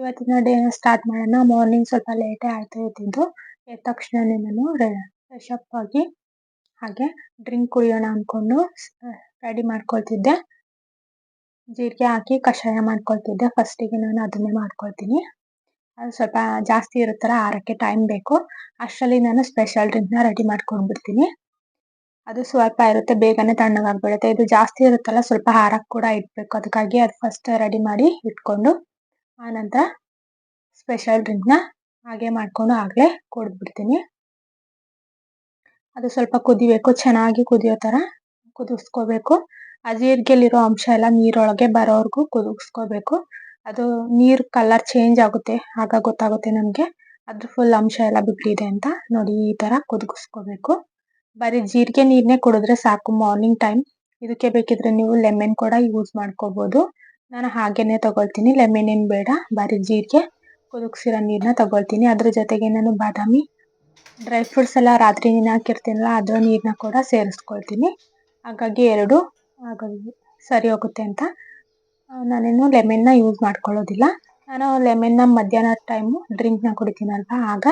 ಇವತ್ತಿನ ಡೇನ ಸ್ಟಾರ್ಟ್ ಮಾಡೋಣ. ಮಾರ್ನಿಂಗ್ ಸ್ವಲ್ಪ ಲೇಟೇ ಆಯ್ತು ಎದ್ದಿದ್ದು. ಎದ್ದ ತಕ್ಷಣನೇ ನಾನು ಫ್ರೆಶ್ ಅಪ್ ಆಗಿ ಹಾಗೆ ಡ್ರಿಂಕ್ ಕುಡಿಯೋಣ ಅಂದ್ಕೊಂಡು ರೆಡಿ ಮಾಡ್ಕೊಳ್ತಿದ್ದೆ. ಜೀರಿಗೆ ಹಾಕಿ ಕಷಾಯ ಮಾಡ್ಕೊಳ್ತಿದ್ದೆ. ಫಸ್ಟಿಗೆ ನಾನು ಅದನ್ನೇ ಮಾಡ್ಕೊಳ್ತೀನಿ. ಅದು ಸ್ವಲ್ಪ ಜಾಸ್ತಿ ಇರುತ್ತಲ್ಲ, ಆರೋಕ್ಕೆ ಟೈಮ್ ಬೇಕು. ಅಷ್ಟರಲ್ಲಿ ನಾನು ಸ್ಪೆಷಲ್ ಡ್ರಿಂಕ್ನ ರೆಡಿ ಮಾಡ್ಕೊಂಡ್ಬಿಡ್ತೀನಿ. ಅದು ಸ್ವಲ್ಪ ಇರುತ್ತೆ, ಬೇಗನೆ ತಣ್ಣಗಾಗ್ಬಿಡುತ್ತೆ. ಇದು ಜಾಸ್ತಿ ಇರುತ್ತಲ್ಲ, ಸ್ವಲ್ಪ ಆರಕ್ಕೆ ಕೂಡ ಇಡಬೇಕು. ಅದಕ್ಕಾಗಿ ಅದು ಫಸ್ಟ್ ರೆಡಿ ಮಾಡಿ ಇಟ್ಕೊಂಡು ಆನಂತರ ಸ್ಪೆಷಲ್ ಡ್ರಿಂಕ್ನ ಹಾಗೆ ಮಾಡಿಕೊಂಡು ಆಗಲೇ ಕುಡಿದ್ಬಿಡ್ತೀನಿ. ಅದು ಸ್ವಲ್ಪ ಕುದಿಬೇಕು, ಚೆನ್ನಾಗಿ ಕುದಿಯೋ ಥರ ಕುದಿಸ್ಕೋಬೇಕು. ಆ ಜೀರಿಗೆಲಿರೋ ಅಂಶ ಎಲ್ಲ ನೀರೊಳಗೆ ಬರೋವರೆಗೂ ಕುದಿಸ್ಕೋಬೇಕು. ಅದು ನೀರು ಕಲರ್ ಚೇಂಜ್ ಆಗುತ್ತೆ, ಆಗ ಗೊತ್ತಾಗುತ್ತೆ ನಮಗೆ ಅದ್ರ ಫುಲ್ ಅಂಶ ಎಲ್ಲ ಬಿಟ್ಟಿದೆ ಅಂತ. ನೋಡಿ, ಈ ಥರ ಕುದಿಸ್ಕೋಬೇಕು. ಬರೀ ಜೀರಿಗೆ ನೀರನ್ನೇ ಕುಡಿದ್ರೆ ಸಾಕು ಮಾರ್ನಿಂಗ್ ಟೈಮ್. ಇದಕ್ಕೆ ಬೇಕಿದ್ರೆ ನೀವು ಲೆಮನ್ ಕೂಡ ಯೂಸ್ ಮಾಡ್ಕೋಬೋದು. ನಾನು ಹಾಗೇನೆ ತಗೊಳ್ತೀನಿ, ಲೆಮನ್ ಏನು ಬೇಡ, ಬರೀ ಜೀರಿಗೆ ಕುದಿಸಿರೋ ನೀರನ್ನ ತಗೊಳ್ತೀನಿ. ಅದ್ರ ಜೊತೆಗೆ ನಾನು ಬಾದಾಮಿ ಡ್ರೈ ಫ್ರೂಟ್ಸ್ ಎಲ್ಲ ರಾತ್ರಿ ನೆನೆ ಹಾಕಿರ್ತೀನಲ್ಲ, ಅದರ ನೀರನ್ನ ಕೂಡ ಸೇರಿಸ್ಕೊಳ್ತೀನಿ. ಹಾಗಾಗಿ ಎರಡು ಹಾಗಾಗಿ ಸರಿ ಹೋಗುತ್ತೆ ಅಂತ ನಾನೇನು ಲೆಮನ್ನ ಯೂಸ್ ಮಾಡ್ಕೊಳ್ಳೋದಿಲ್ಲ. ನಾನು ಲೆಮನ್ನ ಮಧ್ಯಾಹ್ನ ಟೈಮು ಡ್ರಿಂಕ್ನ ಕುಡಿತೀನಲ್ವ, ಆಗ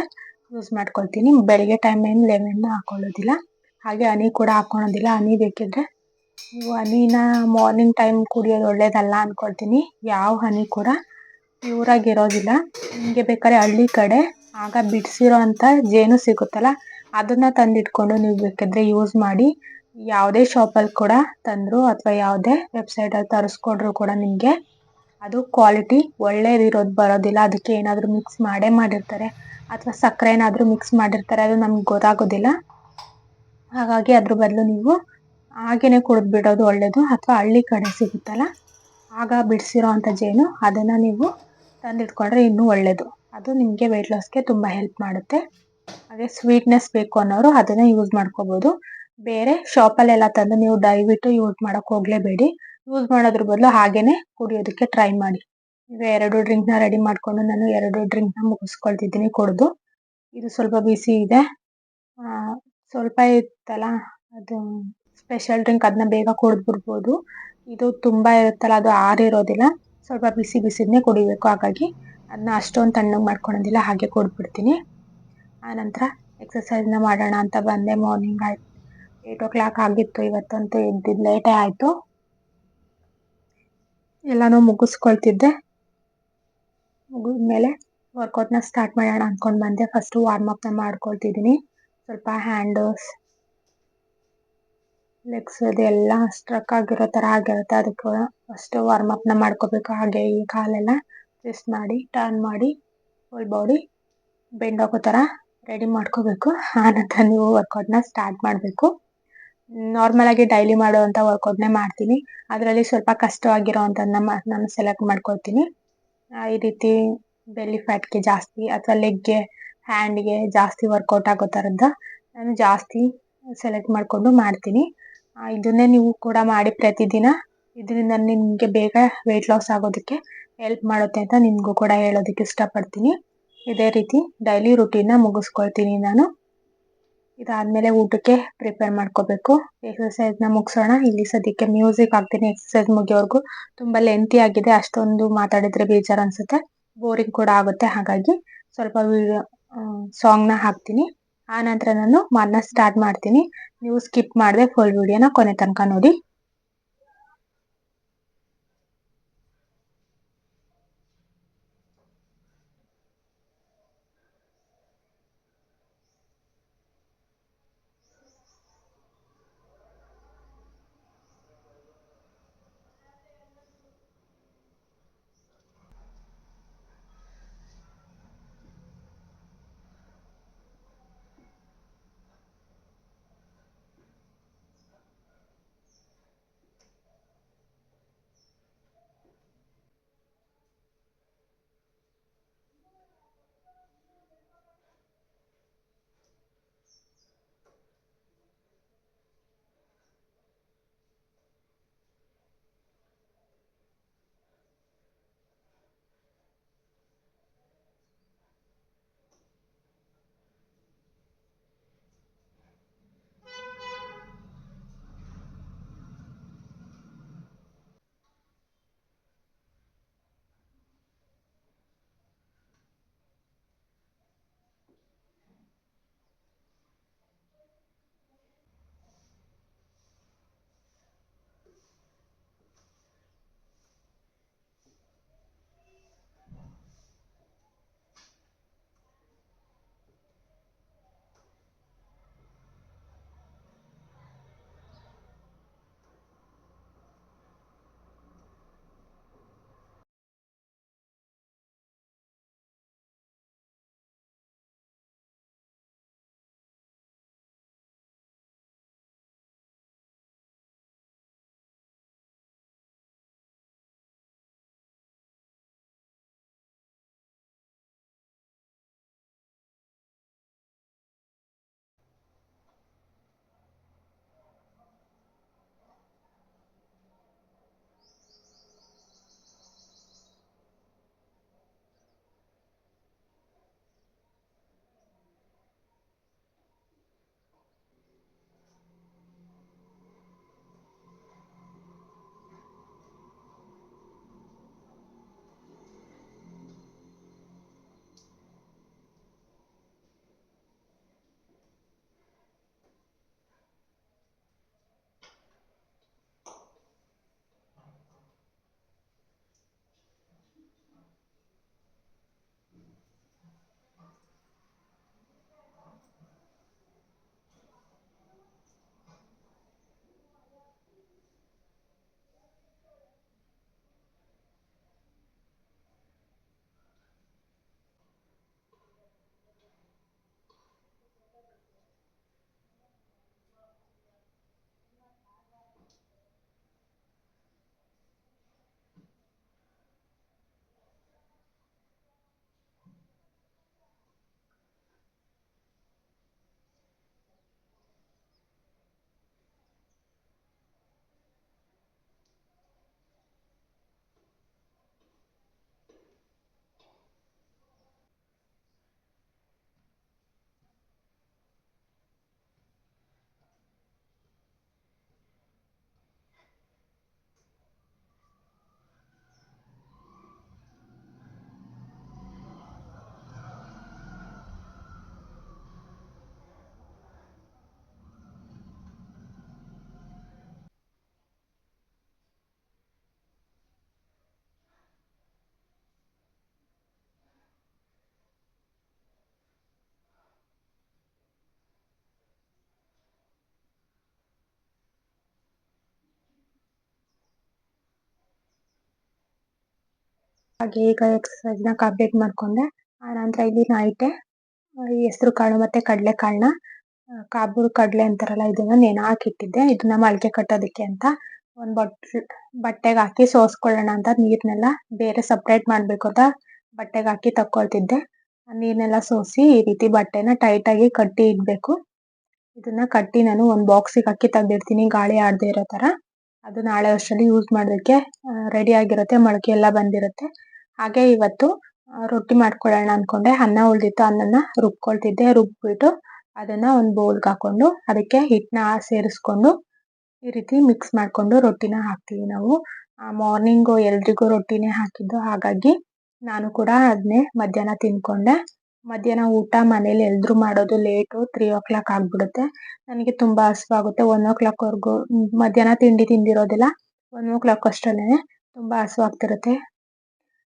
ಯೂಸ್ ಮಾಡ್ಕೊಳ್ತೀನಿ. ಬೆಳಗ್ಗೆ ಟೈಮ್ ಏನು ಲೆಮನ್ನ ಹಾಕೊಳ್ಳೋದಿಲ್ಲ. ಹಾಗೆ ಹನಿ ಕೂಡ ಹಾಕೊಳೋದಿಲ್ಲ. ಹನಿ ಬೇಕಿದ್ರೆ ನೀವು ಹನಿನ ಮಾರ್ನಿಂಗ್ ಟೈಮ್ ಕುಡಿಯೋದು ಒಳ್ಳೇದಲ್ಲ ಅಂದ್ಕೊಳ್ತೀನಿ. ಯಾವ ಹನಿ ಕೂಡ ಪ್ಯೂರಾಗಿರೋದಿಲ್ಲ. ನಿಮಗೆ ಬೇಕಾದ್ರೆ ಹಳ್ಳಿ ಕಡೆ ಆಗ ಬಿಡಿಸಿರೋ ಅಂಥ ಜೇನು ಸಿಗುತ್ತಲ್ಲ, ಅದನ್ನು ತಂದಿಟ್ಕೊಂಡು ನೀವು ಬೇಕಿದ್ರೆ ಯೂಸ್ ಮಾಡಿ. ಯಾವುದೇ ಶಾಪಲ್ಲಿ ಕೂಡ ತಂದರು ಅಥವಾ ಯಾವುದೇ ವೆಬ್ಸೈಟಲ್ಲಿ ತರಿಸ್ಕೊಂಡ್ರು ಕೂಡ ನಿಮಗೆ ಅದು ಕ್ವಾಲಿಟಿ ಒಳ್ಳೇದಿರೋದು ಬರೋದಿಲ್ಲ. ಅದಕ್ಕೆ ಏನಾದರೂ ಮಿಕ್ಸ್ ಮಾಡಿರ್ತಾರೆ ಅಥವಾ ಸಕ್ಕರೆ ಏನಾದರೂ ಮಿಕ್ಸ್ ಮಾಡಿರ್ತಾರೆ, ಅದು ನಮ್ಗೆ ಗೊತ್ತಾಗೋದಿಲ್ಲ. ಹಾಗಾಗಿ ಅದ್ರ ಬದಲು ನೀವು ಹಾಗೇನೆ ಕುಡಿದ್ಬಿಡೋದು ಒಳ್ಳೆಯದು. ಅಥವಾ ಹಳ್ಳಿ ಕಡೆ ಸಿಗುತ್ತಲ್ಲ, ಆಗ ಬಿಡಿಸಿರೋ ಅಂಥ ಜೇನು, ಅದನ್ನು ನೀವು ತಂದಿಟ್ಕೊಂಡ್ರೆ ಇನ್ನೂ ಒಳ್ಳೆಯದು. ಅದು ನಿಮಗೆ ವೆಯ್ಟ್ ಲಾಸ್ಗೆ ತುಂಬ ಹೆಲ್ಪ್ ಮಾಡುತ್ತೆ. ಹಾಗೆ ಸ್ವೀಟ್ನೆಸ್ ಬೇಕು ಅನ್ನೋರು ಅದನ್ನು ಯೂಸ್ ಮಾಡ್ಕೋಬೋದು. ಬೇರೆ ಶಾಪಲ್ಲೆಲ್ಲ ತಂದು ನೀವು ದಯವಿಟ್ಟು ಯೂಸ್ ಮಾಡೋಕ್ಕೆ ಹೋಗಲೇಬೇಡಿ. ಯೂಸ್ ಮಾಡೋದ್ರ ಬದಲು ಹಾಗೇ ಕುಡಿಯೋದಕ್ಕೆ ಟ್ರೈ ಮಾಡಿ. ಈಗ 2 ಡ್ರಿಂಕ್ನ ರೆಡಿ ಮಾಡಿಕೊಂಡು ನಾನು 2 ಡ್ರಿಂಕ್ನ ಮುಗಿಸ್ಕೊಳ್ತಿದ್ದೀನಿ ಕುಡಿದು. ಇದು ಸ್ವಲ್ಪ ಬಿಸಿ ಇದೆ, ಸ್ವಲ್ಪ ಇತ್ತಲ್ಲ ಅದು ಸ್ಪೆಷಲ್ ಡ್ರಿಂಕ್, ಅದನ್ನ ಬೇಗ ಕುಡಿದ್ಬಿಡ್ಬೋದು. ಇದು ತುಂಬ ಇರುತ್ತಲ್ಲ, ಅದು ಆರಿರೋದಿಲ್ಲ, ಸ್ವಲ್ಪ ಬಿಸಿ ಬಿಸಿದನ್ನೇ ಕುಡಿಬೇಕು. ಹಾಗಾಗಿ ಅದನ್ನ ಅಷ್ಟೊಂದು ತಣ್ಣಗೆ ಮಾಡ್ಕೊಳೋದಿಲ್ಲ, ಹಾಗೆ ಕುಡಿದ್ಬಿಡ್ತೀನಿ. ಆನಂತರ ಎಕ್ಸಸೈಸ್ನ ಮಾಡೋಣ ಅಂತ ಬಂದೆ. ಮಾರ್ನಿಂಗ್ 8 o'clock ಆಗಿತ್ತು. ಇವತ್ತಂತೂ ಎದ್ದಿದ್ದು ಲೇಟೇ ಆಯಿತು. ಎಲ್ಲನೂ ಮುಗಿಸ್ಕೊಳ್ತಿದ್ದೆ. ಮುಗಿದ್ಮೇಲೆ ವರ್ಕೌಟ್ನ ಸ್ಟಾರ್ಟ್ ಮಾಡೋಣ ಅಂದ್ಕೊಂಡು ಬಂದೆ. ಫಸ್ಟು ವಾರ್ಮಪ್ನ ಮಾಡ್ಕೊಳ್ತಿದ್ದೀನಿ. ಸ್ವಲ್ಪ ಹ್ಯಾಂಡಸ್, ಲೆಗ್ಸ್ ಅದೆಲ್ಲ ಸ್ಟ್ರಕ್ ಆಗಿರೋ ಥರ ಆಗಿರುತ್ತೆ, ಅದಕ್ಕೆ ಫಸ್ಟು ವಾರ್ಮಪ್ನ ಮಾಡ್ಕೋಬೇಕು. ಹಾಗೆ ಈ ಕಾಲೆಲ್ಲ ಟ್ವಿಸ್ಟ್ ಮಾಡಿ ಟರ್ನ್ ಮಾಡಿ ಫುಲ್ ಬಾಡಿ ಬೆಂಡ್ ಆಗೋ ಥರ ರೆಡಿ ಮಾಡ್ಕೋಬೇಕು. ಆನಂತರ ನೀವು ವರ್ಕೌಟ್ನ ಸ್ಟಾರ್ಟ್ ಮಾಡಬೇಕು. ನಾರ್ಮಲಾಗಿ ಡೈಲಿ ಮಾಡುವಂಥ ವರ್ಕೌಟ್ನೇ ಮಾಡ್ತೀನಿ. ಅದರಲ್ಲಿ ಸ್ವಲ್ಪ ಕಷ್ಟವಾಗಿರೋ ಅಂಥದ್ದನ್ನ ನಾನು ಸೆಲೆಕ್ಟ್ ಮಾಡ್ಕೊಳ್ತೀನಿ. ಈ ರೀತಿ ಬೆಲ್ಲಿ ಫ್ಯಾಟ್ಗೆ ಜಾಸ್ತಿ ಅಥವಾ ಲೆಗ್ಗೆ, ಹ್ಯಾಂಡ್ಗೆ ಜಾಸ್ತಿ ವರ್ಕೌಟ್ ಆಗೋ ಥರದ್ದು ನಾನು ಜಾಸ್ತಿ ಸೆಲೆಕ್ಟ್ ಮಾಡಿಕೊಂಡು ಮಾಡ್ತೀನಿ. ಇದನ್ನೇ ನೀವು ಕೂಡ ಮಾಡಿ ಪ್ರತಿದಿನ. ಇದರಿಂದ ನಿಮಗೆ ಬೇಗ ವೆಯ್ಟ್ ಲಾಸ್ ಆಗೋದಕ್ಕೆ ಹೆಲ್ಪ್ ಮಾಡುತ್ತೆ ಅಂತ ನಿಮಗೂ ಕೂಡ ಹೇಳೋದಕ್ಕೆ ಇಷ್ಟಪಡ್ತೀನಿ. ಇದೇ ರೀತಿ ಡೈಲಿ ರುಟೀನ್ನ ಮುಗಿಸ್ಕೊಳ್ತೀನಿ ನಾನು. ಇದಾದಮೇಲೆ ಊಟಕ್ಕೆ ಪ್ರಿಪೇರ್ ಮಾಡ್ಕೋಬೇಕು. ಎಕ್ಸಸೈಸ್ನ ಮುಗಿಸೋಣ. ಇಲ್ಲಿ ಸದ್ಯಕ್ಕೆ ಮ್ಯೂಸಿಕ್ ಹಾಕ್ತೀನಿ ಎಕ್ಸಸೈಸ್ ಮುಗಿಯೋವರೆಗೂ. ತುಂಬ ಲೆಂತಿ ಆಗಿದೆ, ಅಷ್ಟೊಂದು ಮಾತಾಡಿದರೆ ಬೇಜಾರು ಅನಿಸುತ್ತೆ, ಬೋರಿಂಗ್ ಕೂಡ ಆಗುತ್ತೆ. ಹಾಗಾಗಿ ಸ್ವಲ್ಪ ಸಾಂಗ್ನ ಹಾಕ್ತೀನಿ. ಆನಂತರ ನಾನು ಸ್ಟಾರ್ಟ್ ಮಾಡ್ತೀನಿ. ನೀವು ಸ್ಕಿಪ್ ಮಾಡದೆ ಫುಲ್ ವಿಡಿಯೋನ ಕೊನೆ ತನಕ ನೋಡಿ. ಹಾಗೆ ಈಗ ಎಕ್ಸಸೈಸ್ನ ಕಂಪ್ಲೀಟ್ ಮಾಡಿಕೊಂಡೆ. ಆನಂತರ ಇಲ್ಲಿ ನೈಟೇ ಹೆಸರು ಕಾಳು ಮತ್ತು ಕಡಲೆಕಾಳನ್ನ ಕಾಬೂರು ಕಡಲೆ ಅಂತಾರಲ್ಲ ಇದನ್ನ ನೆನೆ ಹಾಕಿಟ್ಟಿದ್ದೆ. ಇದನ್ನ ಮೊಳಕೆ ಕಟ್ಟೋದಕ್ಕೆ ಅಂತ ಒಂದು ಬಟ್ಟೆಗೆ ಹಾಕಿ ಸೋಸ್ಕೊಳ್ಳೋಣ ಅಂತ ನೀರನ್ನೆಲ್ಲ ಬೇರೆ ಸಪ್ರೇಟ್ ಮಾಡಬೇಕು ಅಂತ ಬಟ್ಟೆಗೆ ಹಾಕಿ ತಕ್ಕೊಳ್ತಿದ್ದೆ. ನೀರನ್ನೆಲ್ಲ ಸೋಸಿ ಈ ರೀತಿ ಬಟ್ಟೆನ ಟೈಟಾಗಿ ಕಟ್ಟಿ ಇಡಬೇಕು. ಇದನ್ನ ಕಟ್ಟಿ ನಾನು ಒಂದು ಬಾಕ್ಸಿಗೆ ಹಾಕಿ ತೆಗೆದಿಡ್ತೀನಿ ಗಾಳಿ ಆಡದೇ ಇರೋ ಥರ. ಅದು ನಾಳೆ ಅಷ್ಟರಲ್ಲಿ ಯೂಸ್ ಮಾಡೋದಕ್ಕೆ ರೆಡಿ ಆಗಿರುತ್ತೆ, ಮೊಳಕೆ ಎಲ್ಲ ಬಂದಿರುತ್ತೆ. ಹಾಗೆ ಇವತ್ತು ರೊಟ್ಟಿ ಮಾಡ್ಕೊಳ್ಳೋಣ ಅಂದ್ಕೊಂಡೆ. ಅನ್ನ ಉಳಿದಿತ್ತು, ಅನ್ನನ ರುಬ್ಕೊಳ್ತಿದ್ದೆ. ರುಬ್ಬಿಬಿಟ್ಟು ಅದನ್ನು ಒಂದು ಬೌಲ್ಗೆ ಹಾಕ್ಕೊಂಡು ಅದಕ್ಕೆ ಹಿಟ್ಟನ್ನ ಸೇರಿಸ್ಕೊಂಡು ಈ ರೀತಿ ಮಿಕ್ಸ್ ಮಾಡಿಕೊಂಡು ರೊಟ್ಟಿನ ಹಾಕ್ತೀವಿ ನಾವು. ಮಾರ್ನಿಂಗು ಎಲ್ರಿಗೂ ರೊಟ್ಟಿನೇ ಹಾಕಿದ್ದು, ಹಾಗಾಗಿ ನಾನು ಕೂಡ ಅದನ್ನೇ ಮಧ್ಯಾಹ್ನ ತಿಂದ್ಕೊಂಡೆ. ಮಧ್ಯಾಹ್ನ ಊಟ ಮನೇಲಿ ಎಲ್ಲರೂ ಮಾಡೋದು ಲೇಟು, 3 o'clock ಆಗಿಬಿಡುತ್ತೆ. ನನಗೆ ತುಂಬ ಹಸಿವಾಗುತ್ತೆ. 1 o'clockವರೆಗೂ ಮಧ್ಯಾಹ್ನ ತಿಂಡಿ ತಿಂದಿರೋದಿಲ್ಲ. 1 o'clock ಅಷ್ಟರಲ್ಲೇ ತುಂಬ ಹಸಿವಾಗ್ತಿರುತ್ತೆ.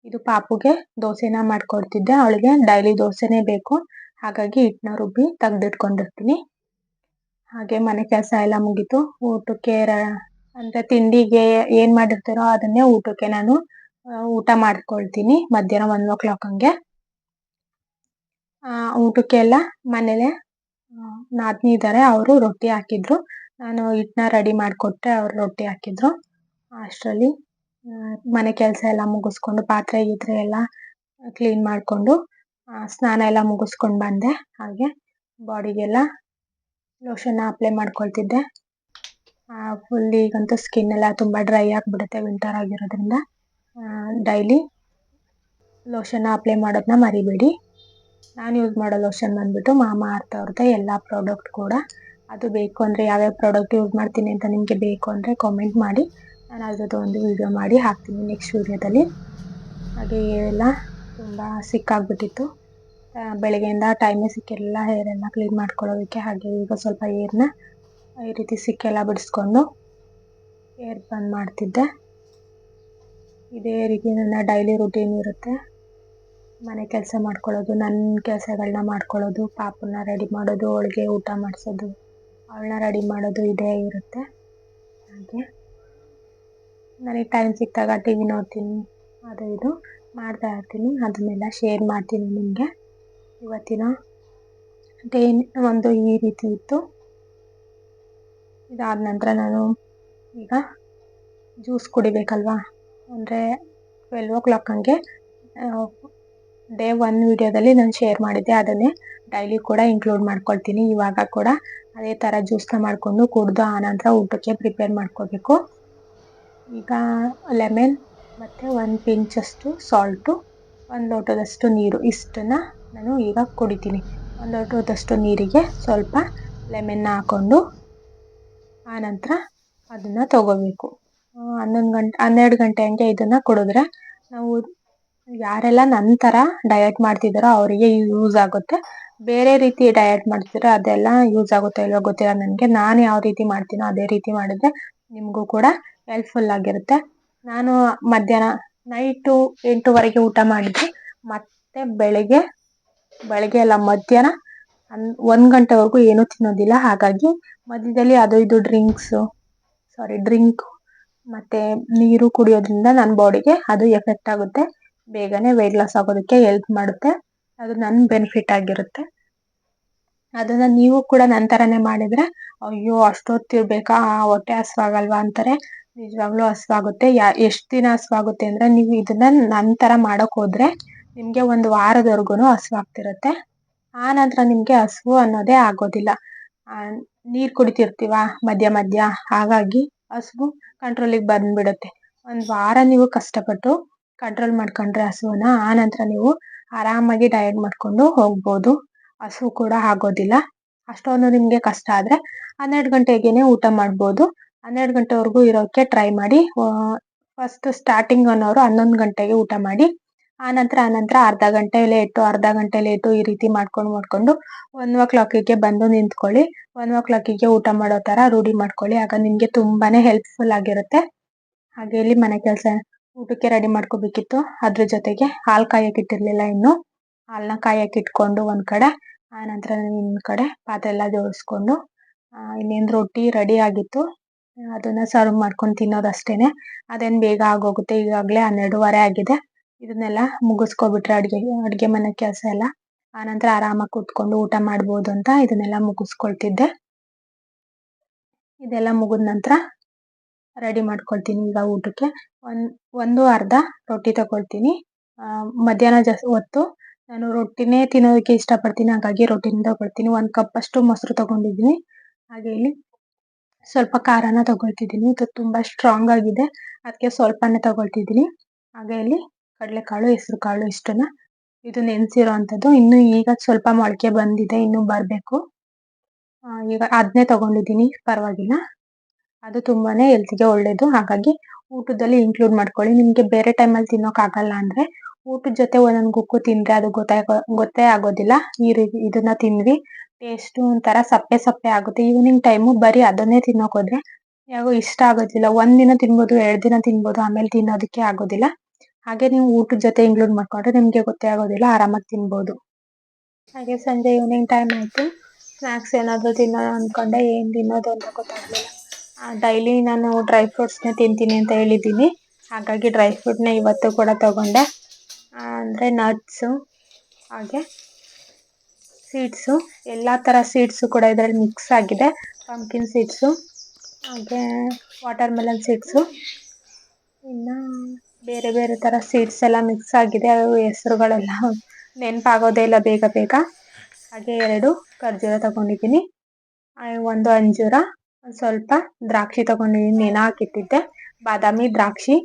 ಇದು ಪಾಪುಗೆ ದೋಸೆನ ಮಾಡ್ಕೊಡ್ತಿದ್ದೆ. ಅವಳಿಗೆ ಡೈಲಿ ದೋಸೆನೇ ಬೇಕು, ಹಾಗಾಗಿ ಹಿಟ್ಟನ್ನ ರುಬ್ಬಿ ತೆಗೆದಿಟ್ಕೊಂಡಿರ್ತೀನಿ. ಹಾಗೆ ಮನೆ ಕೆಲಸ ಎಲ್ಲ ಮುಗೀತು. ಊಟಕ್ಕೆ ಅಂದರೆ ತಿಂಡಿಗೆ ಏನು ಮಾಡಿರ್ತೀರೋ ಅದನ್ನೇ ಊಟಕ್ಕೆ ನಾನು ಊಟ ಮಾಡ್ಕೊಳ್ತೀನಿ ಮಧ್ಯಾಹ್ನ 1 o'clock ಹಂಗೆ. ಊಟಕ್ಕೆ ಎಲ್ಲ ಮನೇಲೆ ನಾದಿನಿ ಇದ್ದಾರೆ, ಅವರು ರೊಟ್ಟಿ ಹಾಕಿದ್ರು. ನಾನು ಹಿಟ್ಟನ್ನ ರೆಡಿ ಮಾಡಿಕೊಟ್ರೆ ಅವರು ರೊಟ್ಟಿ ಹಾಕಿದ್ರು. ಅಷ್ಟರಲ್ಲಿ ಮನೆ ಕೆಲಸ ಎಲ್ಲ ಮುಗಿಸ್ಕೊಂಡು ಪಾತ್ರೆ ಗೀತ್ರೆ ಎಲ್ಲ ಕ್ಲೀನ್ ಮಾಡಿಕೊಂಡು ಸ್ನಾನ ಎಲ್ಲ ಮುಗಿಸ್ಕೊಂಡು ಬಂದೆ. ಹಾಗೆ ಬಾಡಿಗೆಲ್ಲ ಲೋಷನ್ನ ಅಪ್ಲೈ ಮಾಡ್ಕೊಳ್ತಿದ್ದೆ. ಫುಲ್ ಈಗಂತೂ ಸ್ಕಿನ್ ಎಲ್ಲ ತುಂಬ ಡ್ರೈ ಆಗಿಬಿಡುತ್ತೆ ವಿಂಟರ್ ಆಗಿರೋದ್ರಿಂದ. ಡೈಲಿ ಲೋಷನ್ನ ಅಪ್ಲೈ ಮಾಡೋದನ್ನ ಮರಿಬೇಡಿ. ನಾನು ಯೂಸ್ ಮಾಡೋ ಲೋಷನ್ ಬಂದುಬಿಟ್ಟು ಮಾಮಾ ಅರ್ತ್ ಅವ್ರದ್ದೇ ಎಲ್ಲ ಪ್ರಾಡಕ್ಟ್ ಕೂಡ. ಅದು ಬೇಕು ಅಂದರೆ ಯಾವ್ಯಾವ ಪ್ರಾಡಕ್ಟ್ ಯೂಸ್ ಮಾಡ್ತೀನಿ ಅಂತ ನಿಮಗೆ ಬೇಕು ಅಂದರೆ ಕಾಮೆಂಟ್ ಮಾಡಿ, ನಾನು ಅದ್ರದ್ದು ಒಂದು ವಿಡಿಯೋ ಮಾಡಿ ಹಾಕ್ತೀನಿ ನೆಕ್ಸ್ಟ್ ವಿಡಿಯೋದಲ್ಲಿ. ಹಾಗೆ ಎಲ್ಲ ತುಂಬ ಸಿಕ್ಕಾಗ್ಬಿಟ್ಟಿತ್ತು. ಬೆಳಗ್ಗೆಯಿಂದ ಟೈಮೇ ಸಿಕ್ಕಿರಲಿಲ್ಲ ಹೇರೆಲ್ಲ ಕ್ಲೀನ್ ಮಾಡ್ಕೊಳ್ಳೋದಕ್ಕೆ. ಹಾಗೆ ಈಗ ಸ್ವಲ್ಪ ಏರ್ನ ಈ ರೀತಿ ಸಿಕ್ಕೆಲ್ಲ ಬಿಡಿಸ್ಕೊಂಡು ಏರ್ ಬಂದ್ ಮಾಡ್ತಿದ್ದೆ. ಇದೇ ರೀತಿ ನನ್ನ ಡೈಲಿ ರುಟೀನ್ ಇರುತ್ತೆ. ಮನೆ ಕೆಲಸ ಮಾಡ್ಕೊಳ್ಳೋದು, ನನ್ನ ಕೆಲಸಗಳನ್ನ ಮಾಡ್ಕೊಳ್ಳೋದು, ಪಾಪನ್ನ ರೆಡಿ ಮಾಡೋದು, ಅವಳಿಗೆ ಊಟ ಮಾಡಿಸೋದು, ಅವಳನ್ನ ರೆಡಿ ಮಾಡೋದು ಇದೇ ಇರುತ್ತೆ. ಹಾಗೆ ನನಗೆ ಟೈಮ್ ಸಿಕ್ಕಿದಾಗ ಟಿ ವಿ ನೋಡ್ತೀನಿ, ಅದು ಇದು ಮಾಡ್ತಾ ಇರ್ತೀನಿ. ಅದನ್ನೆಲ್ಲ ಶೇರ್ ಮಾಡ್ತೀನಿ ನಿಮಗೆ. ಇವತ್ತಿನ ಡೇ ಒಂದು ಈ ರೀತಿ ಇತ್ತು. ಇದಾದ ನಂತರ ನಾನು ಈಗ ಜ್ಯೂಸ್ ಕುಡಿಬೇಕಲ್ವಾ, ಅಂದರೆ 12 o'clock ಹಂಗೆ ಡೇ 1 ವಿಡಿಯೋದಲ್ಲಿ ನಾನು ಶೇರ್ ಮಾಡಿದ್ದೆ. ಅದನ್ನೇ ಡೈಲಿ ಕೂಡ ಇನ್ಕ್ಲೂಡ್ ಮಾಡ್ಕೊಳ್ತೀನಿ. ಇವಾಗ ಕೂಡ ಅದೇ ಥರ ಜ್ಯೂಸ್ನ ಮಾಡಿಕೊಂಡು ಕುಡಿದು ಆನಂತರ ಊಟಕ್ಕೆ ಪ್ರಿಪೇರ್ ಮಾಡ್ಕೋಬೇಕು. ಈಗ ಲೆಮನ್ ಮತ್ತು 1 ಪಿಂಚಷ್ಟು ಸಾಲ್ಟು, 1 ಲೋಟದಷ್ಟು ನೀರು, ಇಷ್ಟನ್ನು ನಾನು ಈಗ ಕುಡಿತೀನಿ. 1 ಲೋಟದಷ್ಟು ನೀರಿಗೆ ಸ್ವಲ್ಪ ಲೆಮನ್ನ ಹಾಕ್ಕೊಂಡು ಆನಂತರ ಅದನ್ನು ತಗೋಬೇಕು. 12 ಗಂಟೆ ಹಂಗೆ ಇದನ್ನು ಕುಡಿದ್ರೆ ನಾವು ಯಾರೆಲ್ಲ ನನ್ನ ಥರ ಡಯಟ್ ಮಾಡ್ತಿದ್ದಾರೋ ಅವರಿಗೆ ಯೂಸ್ ಆಗುತ್ತೆ. ಬೇರೆ ರೀತಿ ಡಯಟ್ ಮಾಡ್ತಿದ್ರೆ ಅದೆಲ್ಲ ಯೂಸ್ ಆಗುತ್ತೋ ಇಲ್ವೋ ಗೊತ್ತಿಲ್ಲ ನನಗೆ. ನಾನು ಯಾವ ರೀತಿ ಮಾಡ್ತೀನೋ ಅದೇ ರೀತಿ ಮಾಡಿದರೆ ನಿಮಗೂ ಕೂಡ ಹೆಲ್ಪ್ಫುಲ್ ಆಗಿರುತ್ತೆ. ನಾನು ಮಧ್ಯಾಹ್ನ ನೈಟು 8 ಊಟ ಮಾಡಿದ್ದೆ, ಮತ್ತು ಬೆಳಗ್ಗೆ ಅಲ್ಲ ಮಧ್ಯಾಹ್ನ 1 ಗಂಟೆವರೆಗೂ ಏನೂ ತಿನ್ನೋದಿಲ್ಲ. ಹಾಗಾಗಿ ಮಧ್ಯದಲ್ಲಿ ಅದು ಇದು ಡ್ರಿಂಕ್ ಮತ್ತು ನೀರು ಕುಡಿಯೋದ್ರಿಂದ ನನ್ನ ಬಾಡಿಗೆ ಅದು ಎಫೆಕ್ಟ್ ಆಗುತ್ತೆ. ಬೇಗನೆ ವೆಯ್ಟ್ ಲಾಸ್ ಆಗೋದಕ್ಕೆ ಹೆಲ್ಪ್ ಮಾಡುತ್ತೆ. ಅದು ನನ್ನ ಬೆನಿಫಿಟ್ ಆಗಿರುತ್ತೆ. ಅದನ್ನು ನೀವು ಕೂಡ ನನ್ನ ಥರನೇ ಮಾಡಿದರೆ ಅಯ್ಯೋ ಅಷ್ಟೊತ್ತಿರಬೇಕಾ, ಹೊಟ್ಟೆ ಹಸ್ವಾಗಲ್ವಾ ಅಂತಾರೆ. ನಿಜವಾಗ್ಲೂ ಹಸ್ವಾಗುತ್ತೆ. ಎಷ್ಟು ದಿನ ಹಸ್ವಾಗುತ್ತೆ ಅಂದರೆ ನೀವು ಇದನ್ನು ನನ್ನ ಥರ ಮಾಡೋಕ್ಕೆ ಹೋದರೆ ನಿಮಗೆ 1 ವಾರದವರೆಗೂ ಹಸ್ವಾಗ್ತಿರುತ್ತೆ. ಆ ನಂತರ ನಿಮಗೆ ಹಸಿವು ಅನ್ನೋದೇ ಆಗೋದಿಲ್ಲ. ನೀರು ಕುಡಿತಿರ್ತೀವ ಮಧ್ಯ ಹಾಗಾಗಿ ಹಸಿವು ಕಂಟ್ರೋಲಿಗೆ ಬಂದುಬಿಡುತ್ತೆ. 1 ವಾರ ನೀವು ಕಷ್ಟಪಟ್ಟು ಕಂಟ್ರೋಲ್ ಮಾಡ್ಕೊಂಡ್ರೆ ಹಸುವನ್ನ, ಆ ನಂತರ ನೀವು ಆರಾಮಾಗಿ ಡಯಟ್ ಮಾಡಿಕೊಂಡು ಹೋಗ್ಬೋದು. ಹಸಿವು ಕೂಡ ಆಗೋದಿಲ್ಲ. ಅಷ್ಟೊಂದು ನಿಮಗೆ ಕಷ್ಟ ಆದರೆ 12 ಗಂಟೆಗೇ ಊಟ ಮಾಡ್ಬೋದು. 12 ಗಂಟೆವರೆಗೂ ಇರೋಕ್ಕೆ ಟ್ರೈ ಮಾಡಿ. ಫಸ್ಟ್ ಸ್ಟಾರ್ಟಿಂಗ್ 1 ಅವರ್ 11 ಗಂಟೆಗೆ ಊಟ ಮಾಡಿ. ಆನಂತರ ಅರ್ಧ ಗಂಟೆ ಲೇಟು ಈ ರೀತಿ ಮಾಡ್ಕೊಂಡು 1 o'clockಗೆ ಬಂದು ನಿಂತ್ಕೊಳ್ಳಿ. 1 o'clockಗೆ ಊಟ ಮಾಡೋ ಥರ ರೂಢಿ ಮಾಡ್ಕೊಳ್ಳಿ. ಆಗ ನಿಮಗೆ ತುಂಬಾ ಹೆಲ್ಪ್ಫುಲ್ ಆಗಿರುತ್ತೆ. ಹಾಗೆ ಇಲ್ಲಿ ಮನೆ ಕೆಲಸ ಊಟಕ್ಕೆ ರೆಡಿ ಮಾಡ್ಕೋಬೇಕಿತ್ತು. ಅದ್ರ ಜೊತೆಗೆ ಹಾಲು ಕಾಯಕ್ಕೆ ಇಟ್ಟಿರಲಿಲ್ಲ, ಇನ್ನು ಹಾಲನ್ನ ಕಾಯಕ್ಕೆ ಇಟ್ಕೊಂಡು ಒಂದು ಕಡೆ, ಆನಂತರ ಇನ್ನೊಂದು ಕಡೆ ಪಾತ್ರೆ ಎಲ್ಲ ಜೋಡಿಸ್ಕೊಂಡು ಇನ್ನೇನು ರೊಟ್ಟಿ ರೆಡಿ ಆಗಿತ್ತು. ಅದನ್ನು ಸರ್ವ್ ಮಾಡ್ಕೊಂಡು ತಿನ್ನೋದಷ್ಟೇ. ಅದೇನು ಬೇಗ ಆಗೋಗುತ್ತೆ. ಈಗಾಗಲೇ 12:30 ಆಗಿದೆ. ಇದನ್ನೆಲ್ಲ ಮುಗಿಸ್ಕೊಬಿಟ್ರೆ ಅಡುಗೆ ಮನೆ ಕೆಲಸ ಎಲ್ಲ ಆನಂತರ ಆರಾಮಾಗಿ ಕೂತ್ಕೊಂಡು ಊಟ ಮಾಡ್ಬೋದು ಅಂತ ಇದನ್ನೆಲ್ಲ ಮುಗಿಸ್ಕೊಳ್ತಿದ್ದೆ. ಇದೆಲ್ಲ ಮುಗಿದ ನಂತರ ರೆಡಿ ಮಾಡ್ಕೊಳ್ತೀನಿ. ಈಗ ಊಟಕ್ಕೆ ಒಂದು ಅರ್ಧ ರೊಟ್ಟಿ ತಗೊಳ್ತೀನಿ. ಮಧ್ಯಾಹ್ನ ಹೊತ್ತು ನಾನು ರೊಟ್ಟಿನೇ ತಿನ್ನೋದಕ್ಕೆ ಇಷ್ಟಪಡ್ತೀನಿ, ಹಾಗಾಗಿ ರೊಟ್ಟಿನ ತಗೊಳ್ತೀನಿ. 1 ಕಪ್ ಅಷ್ಟು ಮೊಸರು ತಗೊಂಡಿದ್ದೀನಿ. ಹಾಗೆ ಇಲ್ಲಿ ಸ್ವಲ್ಪ ಖಾರನ ತಗೊಳ್ತಿದ್ದೀನಿ. ಇದು ತುಂಬ ಸ್ಟ್ರಾಂಗ್ ಆಗಿದೆ, ಅದಕ್ಕೆ ಸ್ವಲ್ಪನೇ ತಗೊಳ್ತಿದ್ದೀನಿ. ಹಾಗೆ ಇಲ್ಲಿ ಕಡಲೆಕಾಳು, ಹೆಸರು ಕಾಳು ಇಷ್ಟನ್ನ ಇದು ನೆನೆಸಿರೋ ಅಂಥದ್ದು. ಇನ್ನು ಈಗ ಸ್ವಲ್ಪ ಮೊಳಕೆ ಬಂದಿದೆ, ಇನ್ನೂ ಬರಬೇಕು. ಈಗ ಅದನ್ನೇ ತಗೊಂಡಿದ್ದೀನಿ, ಪರವಾಗಿಲ್ಲ. ಅದು ತುಂಬಾನೇ ಹೆಲ್ತ್ಗೆ ಒಳ್ಳೇದು, ಹಾಗಾಗಿ ಊಟದಲ್ಲಿ ಇನ್ಕ್ಲೂಡ್ ಮಾಡ್ಕೊಳ್ಳಿ. ನಿಮಗೆ ಬೇರೆ ಟೈಮಲ್ಲಿ ತಿನ್ನೋಕ್ಕಾಗಲ್ಲ ಅಂದರೆ ಊಟದ ಜೊತೆ ಒಂದೊಂದು ಗುಕ್ಕು ತಿಂದರೆ ಅದು ಗೊತ್ತೇ ಆಗೋದಿಲ್ಲ. ಈ ರೀತಿ ಇದನ್ನ ತಿಂದ್ವಿ, ಟೇಸ್ಟು ಒಂಥರ ಸಪ್ಪೆ ಸಪ್ಪೆ ಆಗುತ್ತೆ. ಈವ್ನಿಂಗ್ ಟೈಮು ಬರೀ ಅದನ್ನೇ ತಿನ್ನೋಕೆ ಯಾಕೋ ಇಷ್ಟ ಆಗೋದಿಲ್ಲ. 1 ದಿನ ತಿನ್ಬೋದು, 2 ದಿನ ತಿನ್ಬೋದು, ಆಮೇಲೆ ತಿನ್ನೋದಕ್ಕೆ ಆಗೋದಿಲ್ಲ. ಹಾಗೆ ನೀವು ಊಟದ ಜೊತೆ ಇನ್ಕ್ಲೂಡ್ ಮಾಡ್ಕೊಂಡ್ರೆ ನಿಮಗೆ ಗೊತ್ತೇ ಆಗೋದಿಲ್ಲ, ಆರಾಮಾಗಿ ತಿನ್ಬೋದು. ಹಾಗೆ ಸಂಜೆ ಈವ್ನಿಂಗ್ ಟೈಮ್ ಆಯಿತು, ಸ್ನ್ಯಾಕ್ಸ್ ಏನಾದರೂ ತಿನ್ನೋಣ ಅಂದ್ಕೊಂಡೆ, ಏನು ತಿನ್ನೋದು ಅಂತ ಗೊತ್ತಾಗಲಿಲ್ಲ. ಡೈಲಿ ನಾನು ಡ್ರೈ ಫ್ರೂಟ್ಸ್ನೇ ತಿಂತೀನಿ ಅಂತ ಹೇಳಿದ್ದೀನಿ, ಹಾಗಾಗಿ ಡ್ರೈ ಫ್ರೂಟ್ನೇ ಇವತ್ತು ಕೂಡ ತಗೊಂಡೆ. ಅಂದರೆ ನಟ್ಸು, ಹಾಗೆ ಸೀಡ್ಸು, ಎಲ್ಲ ಥರ ಸೀಡ್ಸು ಕೂಡ ಇದರಲ್ಲಿ ಮಿಕ್ಸ್ ಆಗಿದೆ. ಪಂಪ್ಕಿನ್ ಸೀಡ್ಸು, ಹಾಗೆ ವಾಟರ್ ಮೆಲನ್ ಸೀಡ್ಸು, ಇನ್ನು ಬೇರೆ ಬೇರೆ ಥರ ಸೀಡ್ಸ್ ಎಲ್ಲ ಮಿಕ್ಸ್ ಆಗಿದೆ. ಅವು ಹೆಸರುಗಳೆಲ್ಲ ನೆನಪಾಗೋದೇ ಇಲ್ಲ ಬೇಗ ಬೇಗ. ಹಾಗೆ 2 ಖರ್ಜೂರ ತಗೊಂಡಿದ್ದೀನಿ, 1 ಅಂಜೂರ, ಸ್ವಲ್ಪ ದ್ರಾಕ್ಷಿ ತಗೊಂಡಿದ್ದೀನಿ. ನೆನೆ ಹಾಕಿಟ್ಟಿದ್ದೆ ಬಾದಾಮಿ, ದ್ರಾಕ್ಷಿ,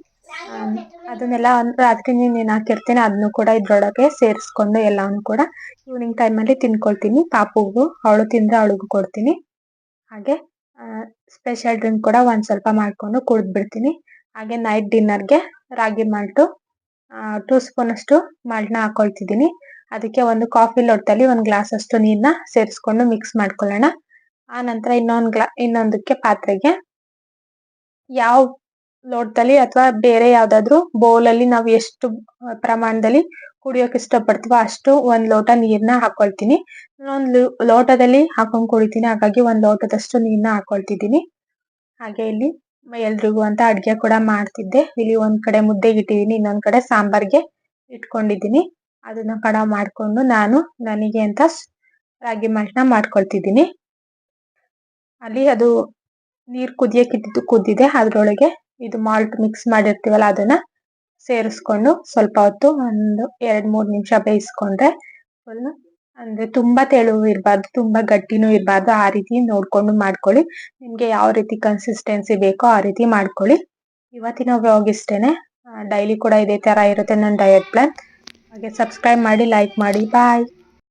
ಅದನ್ನೆಲ್ಲ ರಾತ್ರಿನೇ ನೆನೆ ಹಾಕಿರ್ತೀನಿ. ಅದನ್ನು ಕೂಡ ಇದ್ರೊಳಗೆ ಸೇರಿಸ್ಕೊಂಡು ಎಲ್ಲವನ್ನು ಕೂಡ ಈವ್ನಿಂಗ್ ಟೈಮಲ್ಲಿ ತಿನ್ಕೊಳ್ತೀನಿ. ಪಾಪುಗೂ, ಅವಳು ತಿಂದರೆ ಅವಳಿಗೂ ಕೊಡ್ತೀನಿ. ಹಾಗೆ ಸ್ಪೆಷಲ್ ಡ್ರಿಂಕ್ ಕೂಡ ಒಂದು ಸ್ವಲ್ಪ ಮಾಡಿಕೊಂಡು ಕುಡಿದ್ಬಿಡ್ತೀನಿ. ಹಾಗೆ ನೈಟ್ ಡಿನ್ನರ್ಗೆ ರಾಗಿ ಮಾಲ್ಟು 2 ಸ್ಪೂನ್ ಅಷ್ಟು ಮಾಲ್ಟ್ನ ಹಾಕೊಳ್ತಿದ್ದೀನಿ. ಅದಕ್ಕೆ ಒಂದು ಕಾಫಿ ಲೋಟದಲ್ಲಿ 1 ಗ್ಲಾಸ್ ಅಷ್ಟು ನೀರನ್ನ ಸೇರಿಸ್ಕೊಂಡು ಮಿಕ್ಸ್ ಮಾಡ್ಕೊಳ್ಳೋಣ. ಆ ನಂತರ ಇನ್ನೊಂದಕ್ಕೆ ಪಾತ್ರೆಗೆ ಯಾವ ಲೋಟದಲ್ಲಿ ಅಥವಾ ಬೇರೆ ಯಾವುದಾದ್ರೂ ಬೌಲಲ್ಲಿ ನಾವು ಎಷ್ಟು ಪ್ರಮಾಣದಲ್ಲಿ ಕುಡಿಯೋಕೆ ಇಷ್ಟಪಡ್ತೀವೋ ಅಷ್ಟು 1 ಲೋಟ ನೀರನ್ನ ಹಾಕೊಳ್ತೀನಿ. ಒಂದು ಲೋಟದಲ್ಲಿ ಹಾಕೊಂಡು ಕುಡಿತೀನಿ, ಹಾಗಾಗಿ 1 ಲೋಟದಷ್ಟು ನೀರನ್ನ ಹಾಕೊಳ್ತಿದ್ದೀನಿ. ಹಾಗೆ ಇಲ್ಲಿ ಎಲ್ರಿಗೂ ಅಂತ ಅಡುಗೆ ಕೂಡ ಮಾಡ್ತಿದ್ದೆ. ಇಲ್ಲಿ ಒಂದು ಕಡೆ ಮುದ್ದೆಗೆ ಇಟ್ಟಿದ್ದೀನಿ, ಇನ್ನೊಂದು ಕಡೆ ಸಾಂಬಾರ್ಗೆ ಇಟ್ಕೊಂಡಿದ್ದೀನಿ. ಅದನ್ನ ಕಡ ಮಾಡಿಕೊಂಡು ನನಗೆ ಅಂತ ರಾಗಿ ಮಾಲ್ಟ್ನ ಮಾಡ್ಕೊಳ್ತಿದ್ದೀನಿ. ಅಲ್ಲಿ ಅದು ನೀರು ಕುದಿಯೋಕ್ಕಿಟ್ಟಿದ್ದು ಕುದ್ದಿದೆ, ಅದರೊಳಗೆ ಇದು ಮಾಲ್ಟ್ ಮಿಕ್ಸ್ ಮಾಡಿರ್ತೀವಲ್ಲ ಅದನ್ನು ಸೇರಿಸ್ಕೊಂಡು ಸ್ವಲ್ಪ ಹೊತ್ತು 1-2-3 ನಿಮಿಷ ಬೇಯಿಸ್ಕೊಂಡ್ರೆ ಫುಲ್, ಅಂದರೆ ತುಂಬ ತೆಳುವು ಇರಬಾರ್ದು, ತುಂಬ ಗಟ್ಟಿನೂ ಇರಬಾರ್ದು, ಆ ರೀತಿ ನೋಡಿಕೊಂಡು ಮಾಡ್ಕೊಳ್ಳಿ. ನಿಮಗೆ ಯಾವ ರೀತಿ ಕನ್ಸಿಸ್ಟೆನ್ಸಿ ಬೇಕೋ ಆ ರೀತಿ ಮಾಡ್ಕೊಳ್ಳಿ. ಇವತ್ತಿನ ವ್ಲಾಗ್ ಇಷ್ಟೇ. ಡೈಲಿ ಕೂಡ ಇದೇ ಥರ ಇರುತ್ತೆ ನನ್ನ ಡಯಟ್ ಪ್ಲಾನ್. ಹಾಗೆ ಸಬ್ಸ್ಕ್ರೈಬ್ ಮಾಡಿ, ಲೈಕ್ ಮಾಡಿ. ಬಾಯ್.